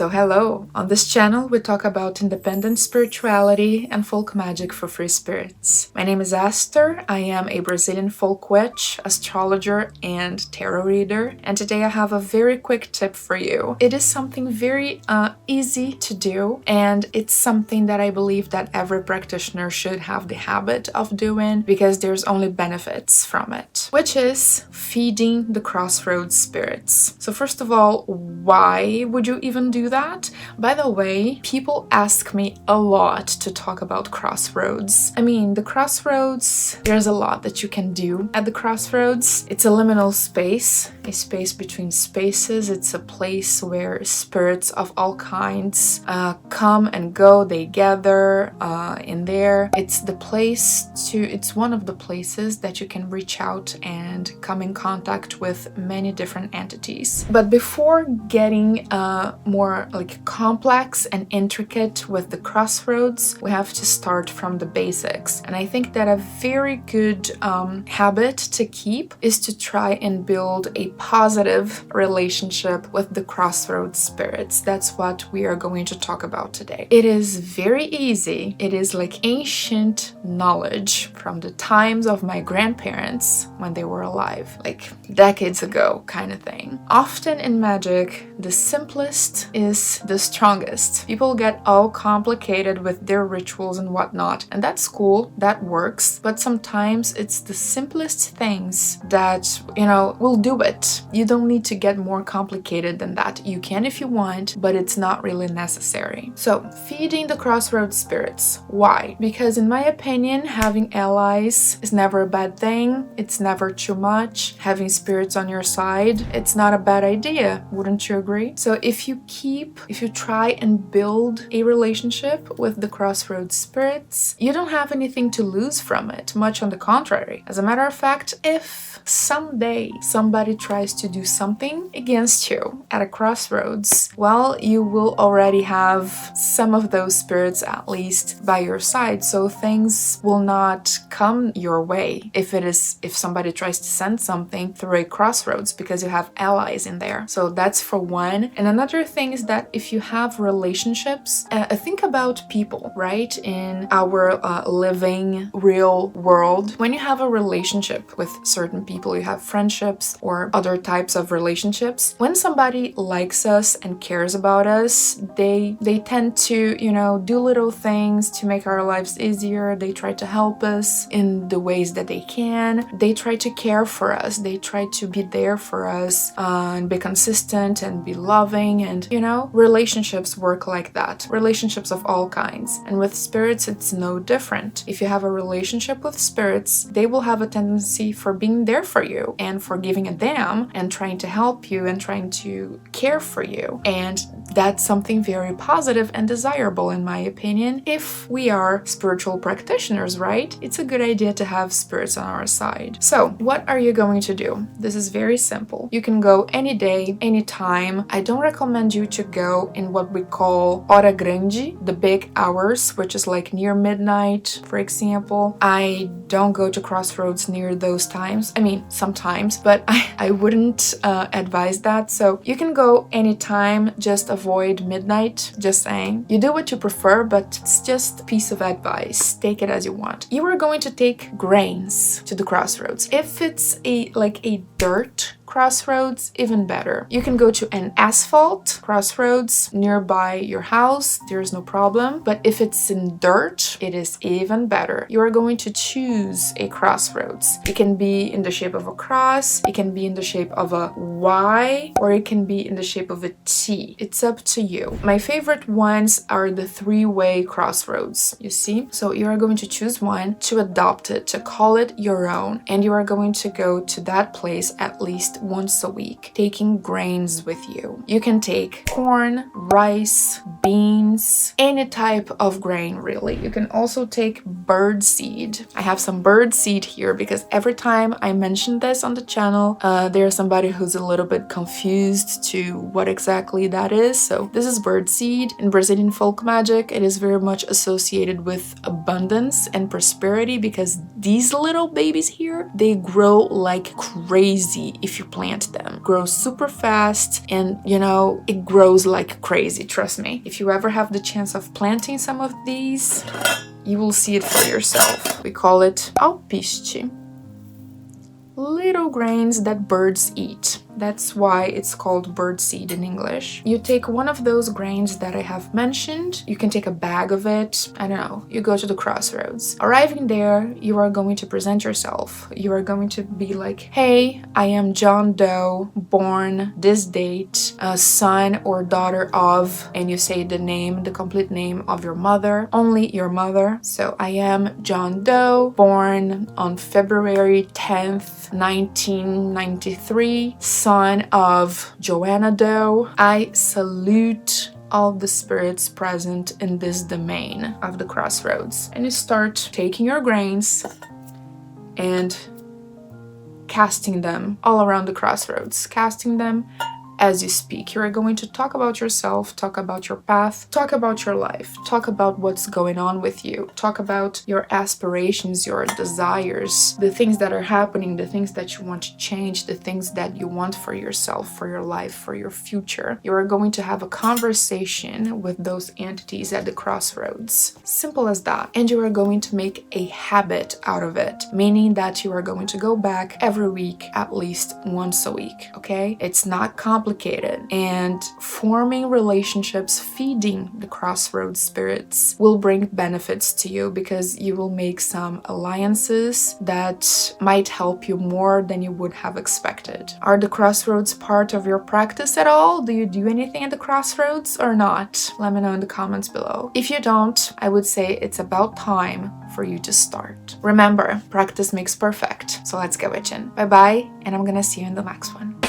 So hello, on this channel we talk about independent spirituality and folk magic for free spirits. My name is Aster, I am a Brazilian folk witch, astrologer, and tarot reader, and today I have a very quick tip for you. It is something very easy to do, and it's something that I believe that every practitioner should have the habit of doing because there's only benefits from it, which is feeding the Crossroads spirits. So first of all, why would you even do that? By the way, people ask me a lot to talk about Crossroads. I mean, the Crossroads, there's a lot that you can do at the Crossroads. It's a liminal space, a space between spaces. It's a place where spirits of all kinds come and go. They gather in there. It's one of the places that you can reach out and come in contact with many different entities. But before getting more complex and intricate with the Crossroads, we have to start from the basics. And I think that a very good habit to keep is to try and build a positive relationship with the Crossroads spirits. That's what we are going to talk about today. It is very easy. It is like ancient knowledge from the times of my grandparents when they were alive, like decades ago kind of thing. Often in magic, the simplest is the strongest. People get all complicated with their rituals and whatnot, and that's cool, that works, but sometimes it's the simplest things that, will do it. You don't need to get more complicated than that. You can if you want, but it's not really necessary. So, feeding the Crossroads spirits. Why? Because in my opinion, having allies is never a bad thing. It's never too much. Having spirits on your side, it's not a bad idea. Wouldn't you agree? So if you try and build a relationship with the Crossroads spirits, you don't have anything to lose from it. Much on the contrary. As a matter of fact, if someday somebody tries to do something against you at a Crossroads, well, you will already have some of those spirits at least by your side, so things will not come your way if somebody tries to send something through a Crossroads, because you have allies in there. So that's for one. And another thing is that if you have relationships, think about people, right? In our living real world, when you have a relationship with certain people, you have friendships or other types of relationships. When somebody likes us and cares about us, they tend to, do little things to make our lives easier. They try to help us in the ways that they can. They try to care for us. They try to be there for us and be consistent and be loving. And, relationships work like that. Relationships of all kinds. And with spirits, it's no different. If you have a relationship with spirits, they will have a tendency for being there for you and for giving a damn and trying to help you and trying to care for you. And that's something very positive and desirable, in my opinion. If we are spiritual practitioners, right? It's a good idea to have spirits on our side. So, what are you going to do? This is very simple. You can go any day, any time. I don't recommend you to go in what we call hora grande, the big hours, which is like near midnight, for example. I don't go to Crossroads near those times. I mean, sometimes, but I wouldn't advise that. So you can go anytime, just avoid midnight, just saying. You do what you prefer, but it's just a piece of advice. Take it as you want. You are going to take grains to the Crossroads. If it's a dirt Crossroads, even better. You can go to an asphalt Crossroads nearby your house, there's no problem. But if it's in dirt, it is even better. You are going to choose a Crossroads. It can be in the shape of a cross, it can be in the shape of a Y, or it can be in the shape of a T. It's up to you. My favorite ones are the three-way Crossroads, you see? So you are going to choose one, to adopt it, to call it your own, and you are going to go to that place at least once a week, taking grains with you. You can take corn, rice, beans, any type of grain really. You can also take bird seed. I have some bird seed here because every time I mention this on the channel, there's somebody who's a little bit confused to what exactly that is. So this is bird seed. In Brazilian folk magic, it is very much associated with abundance and prosperity because these little babies here, they grow like crazy if you plant them. It grows super fast and, you know, it grows like crazy, trust me. If you ever have the chance of planting some of these, you will see it for yourself. We call it alpiste. Little grains that birds eat. That's why it's called birdseed in English. You take one of those grains that I have mentioned. You can take a bag of it. I don't know. You go to the Crossroads. Arriving there, you are going to present yourself. You are going to be like, hey, I am John Doe, born this date, a son or daughter of, and you say the name, the complete name of your mother, only your mother. So I am John Doe, born on February 10th, 1993, son of Joanna Doe. I salute all the spirits present in this domain of the Crossroads. And you start taking your grains and casting them all around the Crossroads, casting them as you speak. You are going to talk about yourself, talk about your path, talk about your life, talk about what's going on with you, talk about your aspirations, your desires, the things that are happening, the things that you want to change, the things that you want for yourself, for your life, for your future. You are going to have a conversation with those entities at the Crossroads. Simple as that. And you are going to make a habit out of it, meaning that you are going to go back every week, at least once a week, okay? It's not complicated. And forming relationships, feeding the Crossroads spirits will bring benefits to you because you will make some alliances that might help you more than you would have expected. Are the Crossroads part of your practice at all? Do you do anything at the Crossroads or not? Let me know in the comments below. If you don't, I would say it's about time for you to start. Remember, practice makes perfect. So let's get witching. Bye bye, and I'm gonna see you in the next one.